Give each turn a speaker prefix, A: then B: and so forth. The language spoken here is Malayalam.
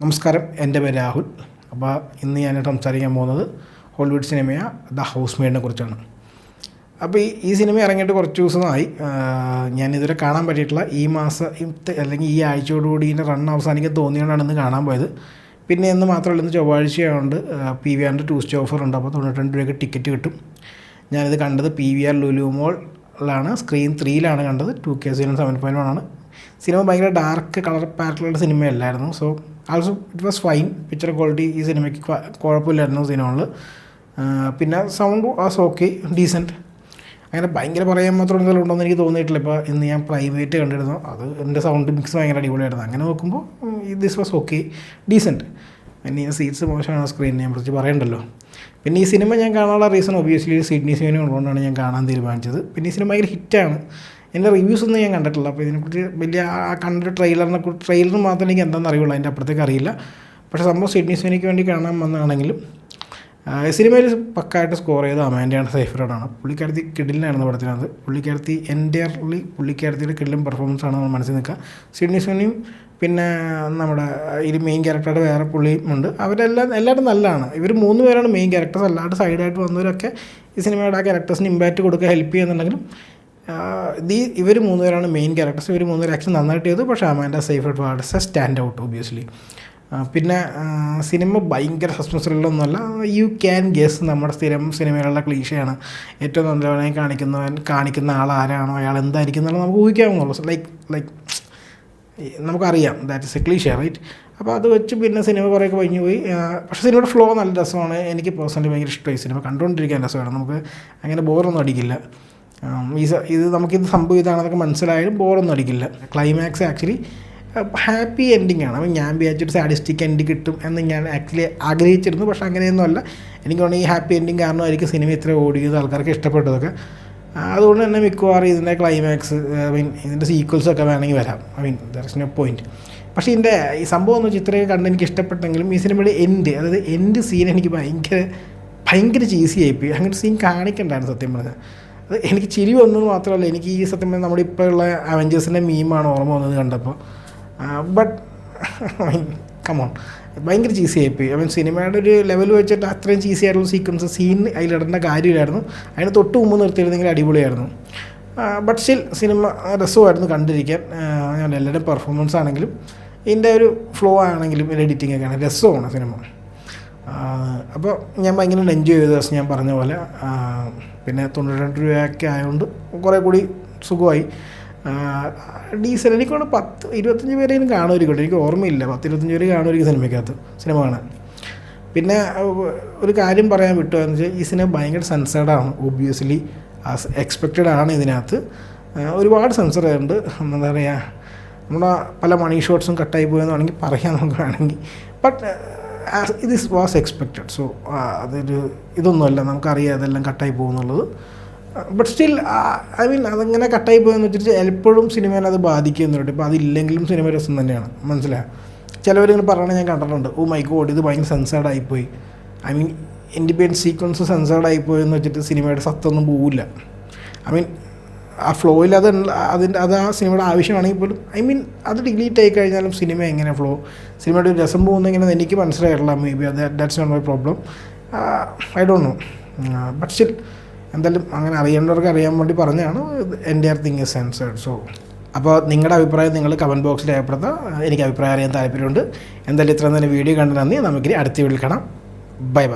A: നമസ്കാരം, എൻ്റെ പേര് രാഹുൽ. അപ്പോൾ ഇന്ന് ഞാൻ സംസാരിക്കാൻ പോകുന്നത് ഹോളിവുഡ് സിനിമയായ ദ ഹൗസ് മെയ്ഡിനെ കുറിച്ചാണ്. അപ്പോൾ ഈ സിനിമ ഇറങ്ങിയിട്ട് കുറച്ച് ദിവസമായി. ഞാനിതുവരെ കാണാൻ പറ്റിയിട്ടില്ല. ഈ മാസം അല്ലെങ്കിൽ ഈ ആഴ്ചയോടുകൂടി ഇതിൻ്റെ റൺ അവസാനിക്കാൻ തോന്നിയോണ്ടാണ് ഇന്ന് കാണാൻ പോയത്. പിന്നെ ഇന്ന് മാത്രമല്ല, ഇന്ന് ചൊവ്വാഴ്ചയായതുകൊണ്ട് PVRൻ്റെ ട്യൂസ്ഡേ ഓഫർ ഉണ്ട്. അപ്പോൾ 92 രൂപയ്ക്ക് ടിക്കറ്റ് കിട്ടും. ഞാനിത് കണ്ടത് PVR ലുലു മോളിലാണ്, സ്ക്രീൻ 3ലാണ് കണ്ടത്. 2K 7.1 ആണ്. സിനിമ ഭയങ്കര ഡാർക്ക് കളർ പാറ്റലുള്ള സിനിമയല്ലായിരുന്നു. So also it was fine. Picture quality ഈ സിനിമയ്ക്ക് കുഴപ്പമില്ലായിരുന്നു സിനിമകളിൽ. പിന്നെ സൗണ്ട് വാസ് ഓക്കെ, ഡീസൻറ്റ്. അങ്ങനെ ഭയങ്കര പറയാൻ മാത്രം എന്തെങ്കിലും ഉണ്ടോയെന്ന് എനിക്ക് തോന്നിയിട്ടില്ല. ഇപ്പോൾ ഇന്ന് ഞാൻ പ്രൈവേറ്റ് കണ്ടിരുന്നു, അത് എൻ്റെ സൗണ്ട് മിക്സ് ഭയങ്കര അടിപൊളിയായിരുന്നു. അങ്ങനെ നോക്കുമ്പോൾ ദിസ് വാസ് ഓക്കെ, ഡീസൻറ്റ്. പിന്നെ ഈ സീറ്റ്സ് മോശമാണ്, സ്ക്രീനിനെ കുറിച്ച് പറയണ്ടല്ലോ. പിന്നെ ഈ സിനിമ ഞാൻ കാണാനുള്ള റീസൺ ഒബിയസ്ലി സിഡ്നി സ്വാനി ഉള്ളതുകൊണ്ടാണ് ഞാൻ കാണാൻ തീരുമാനിച്ചത്. പിന്നെ ഈ സിനിമ ഭയങ്കര ഹിറ്റാണ്. എൻ്റെ റിവ്യൂസ് ഒന്നും ഞാൻ കണ്ടിട്ടില്ല. അപ്പോൾ ഇതിനെക്കുറിച്ച് വലിയ ആ കണ്ടൊരു ട്രെയിലർ മാത്രം എനിക്ക് എന്താണെന്ന് അറിയുള്ളൂ, അതിൻ്റെ അപ്പുറത്തേക്ക് അറിയില്ല. പക്ഷേ സംഭവം സിഡ്നി സ്വാനിക്ക് വേണ്ടി കാണാൻ വന്നതാണെങ്കിലും സിനിമയിൽ പക്കായിട്ട് സ്കോർ ചെയ്ത അമാൻഡയാണ് സൈഫ്രഡാണ്. പുള്ളിക്കാരത്തി കിഡിലിനായിരുന്നു പടത്തിനകത്ത്. പുള്ളിക്കാരത്തിയുടെ കിഡിലും പെർഫോമൻസാണ് നമ്മൾ മനസ്സിൽ നിൽക്കുക. സിഡ്നി സ്വാനിയും പിന്നെ നമ്മുടെ ഇതിൽ മെയിൻ ക്യാരക്ടറുടെ വേറെ പുള്ളിയും ഉണ്ട്. എല്ലാവരും നല്ലതാണ്. ഇവർ 3 പേരാണ് മെയിൻ ക്യാരക്ടേഴ്സ്. അല്ലാണ്ട് സൈഡായിട്ട് വന്നവരൊക്കെ ഈ സിനിമയുടെ ആ ക്യാരക്ടേഴ്സിന് ഇമ്പാക്റ്റ് കൊടുക്കുക, ഹെൽപ്പ് ചെയ്യുന്നുണ്ടെങ്കിലും ഇവർ 3 പേരാണ് മെയിൻ ക്യാരക്ടേഴ്സ്. ഇവർ 3 പേര് ആക്ഷൻ നന്നായിട്ട് ചെയ്തു. പക്ഷേ Amanda Seyfried was a stand out obviously. പിന്നെ സിനിമ ഭയങ്കര സസ്പെൻസ് ത്രില്ലൊന്നുമല്ല. You can guess. നമ്മുടെ സ്ഥിരം സിനിമയിലുള്ള ക്ലീഷയാണ്. ഏറ്റവും നല്ലവനായി കാണിക്കുന്ന ആൾ ആരാണോ അയാൾ എന്തായിരിക്കും എന്നുള്ളത് നമുക്ക് ഊഹിക്കാവുന്നുള്ളൂ. ലൈക്ക് നമുക്കറിയാം, that is a cliche, right? അപ്പോൾ അത് വെച്ച് പിന്നെ സിനിമ കുറേയൊക്കെ കഴിഞ്ഞു പോയി. പക്ഷേ സിനിമയുടെ ഫ്ലോ നല്ല രസമാണ്. എനിക്ക് പേഴ്സണലി ഭയങ്കര ഇഷ്ടമായി. സിനിമ കണ്ടുകൊണ്ടിരിക്കാൻ രസമാണ്. നമുക്ക് അങ്ങനെ ബോറൊന്നും അടിക്കില്ല. നമുക്കിത് സംഭവം ഇതാണെന്നൊക്കെ മനസ്സിലായാലും ബോറൊന്നും അടിക്കില്ല. ക്ലൈമാക്സ് ആക്ച്വലി ഹാപ്പി എൻഡിങ് ആണ്. അപ്പം ഞാൻ വിചാരിച്ചൊരു സാഡിസ്റ്റിക് എൻഡ് കിട്ടും എന്ന് ഞാൻ ആക്ച്വലി ആഗ്രഹിച്ചിരുന്നു. പക്ഷേ അങ്ങനെയൊന്നുമല്ല. എനിക്ക് തോന്നുന്നു ഈ ഹാപ്പി എൻഡിങ് കാരണമായിരിക്കും സിനിമ ഇത്ര ഓടിയത്, ആൾക്കാർക്ക് ഇഷ്ടപ്പെട്ടതൊക്കെ. അതുകൊണ്ട് തന്നെ മിക്കവാറും ഇതിൻ്റെ ക്ലൈമാക്സ് ഇതിൻ്റെ സീക്വൽസൊക്കെ വേണമെങ്കിൽ വരാം. There is no point. പക്ഷേ ഇതിൻ്റെ ഈ സംഭവം എന്ന് വെച്ചാൽ ഇത്രയൊക്കെ കണ്ട് എനിക്ക് ഇഷ്ടപ്പെട്ടെങ്കിലും ഈ സിനിമയുടെ അതായത് എൻഡ് സീൻ എനിക്ക് ഭയങ്കര ചീസി ആയിപ്പോയി. അങ്ങനെ സീൻ കാണിക്കണ്ടായിരുന്നു സത്യം പറഞ്ഞാൽ. അത് എനിക്ക് ചിരി വന്നത് മാത്രമല്ല, എനിക്ക് ഈ സത്യം പറഞ്ഞാൽ നമ്മുടെ ഇപ്പോൾ ഉള്ള അവഞ്ചേഴ്സിൻ്റെ മീമാണ് ഓർമ്മ വന്നത് കണ്ടപ്പോൾ. ബട്ട് കമോൺ, ഭയങ്കര ചീസി ആയിപ്പോയി. സിനിമയുടെ ഒരു ലെവൽ വെച്ചിട്ട് അത്രയും ചീസി ആയിട്ടുള്ള സീൻ അതിലിടേണ്ട കാര്യമില്ലായിരുന്നു. അതിന് തൊട്ട് മുമ്പ് നിർത്തിയിരുന്നെങ്കിൽ അടിപൊളിയായിരുന്നു. ബട്ട് സ്റ്റിൽ സിനിമ രസമായിരുന്നു കണ്ടിരിക്കാൻ. ഞാൻ എല്ലാവരുടെ പെർഫോമൻസ് ആണെങ്കിലും ഇതിൻ്റെ ഒരു ഫ്ലോ ആണെങ്കിലും എഡിറ്റിംഗ് ഒക്കെ ആണെങ്കിലും രസമാണ് സിനിമ. അപ്പോൾ ഞാൻ ഭയങ്കര എൻജോയ് ചെയ്ത ദിവസം ഞാൻ പറഞ്ഞ പോലെ. പിന്നെ 92 രൂപയൊക്കെ ആയതുകൊണ്ട് കുറേ കൂടി സുഖമായി. ഡീസൽ എനിക്കൊണ്ട് 10-25 പേരെയും കാണുമായിരിക്കും. എനിക്ക് ഓർമ്മയില്ല, 10-25 പേര് കാണുമായിരിക്കും സിനിമ കാണാൻ. പിന്നെ ഒരു കാര്യം പറയാൻ വിട്ടുവെന്ന് വെച്ചാൽ ഈ സിനിമ ഭയങ്കര സെൻസേർഡാണ്. ഒബ്വിയസ്ലി ആസ് എക്സ്പെക്റ്റഡ് ആണ്. ഇതിനകത്ത് ഒരുപാട് സെൻസർ ഉണ്ട്. എന്താ പറയുക, നമ്മുടെ പല മണി ഷോട്ട്സും കട്ടായി പോയെന്ന് വേണമെങ്കിൽ പറയാൻ നമുക്ക് വേണമെങ്കിൽ. But this was expected. So ഇതൊന്നുമല്ല, നമുക്കറിയാം ഇതെല്ലാം കട്ടായി പോകുന്നുള്ളത്. ബട്ട് സ്റ്റിൽ അതങ്ങനെ കട്ടായി പോയെന്ന് വെച്ചിട്ട് എപ്പോഴും സിനിമേനെ അത് ബാധിക്കുന്നുണ്ട്. ഇപ്പോൾ അതില്ലെങ്കിലും സിനിമ രസം തന്നെയാണ്, മനസ്സിലായോ? ചിലവരിങ്ങനെ പറയണത് ഞാൻ കണ്ടിട്ടുണ്ട്, ഓ മൈ ഗോഡ് ഇത് ഭയങ്കര സെൻസേർഡ് ആയിപ്പോയി. ഇൻഡിപെൻഡൻറ്റ് സീക്വൻസ് സെൻസേർഡ് ആയിപ്പോയെന്ന് വെച്ചിട്ട് സിനിമയുടെ സത്തൊന്നും പോവില്ല. ആ ഫ്ലോയിൽ അത് ആ സിനിമയുടെ ആവശ്യമാണെങ്കിൽ പോലും അത് ഡിലീറ്റ് ആയി കഴിഞ്ഞാലും സിനിമ എങ്ങനെ സിനിമയുടെ ഒരു രസം പോകുന്നെങ്ങനെ എനിക്ക് മനസ്സിലായിട്ടില്ല. Maybe that's not my problem. I don't know. But still എന്തായാലും അങ്ങനെ അറിയേണ്ടവർക്ക് അറിയാൻ വേണ്ടി പറഞ്ഞതാണ്. എൻ്റെ തിങ് ഇസ് സെൻസേർഡ്. സോ അപ്പോൾ നിങ്ങളുടെ അഭിപ്രായം നിങ്ങൾ കമൻറ്റ് ബോക്സിൽ രേഖപ്പെടുത്തുക. എനിക്ക് അഭിപ്രായം അറിയാൻ താല്പര്യമുണ്ട്. എന്തായാലും ഇത്ര നല്ല വീഡിയോ കണ്ട് നന്ദി. നമുക്കിനി അടുത്ത വീഡിയോയിൽ കാണാം. Bye bye.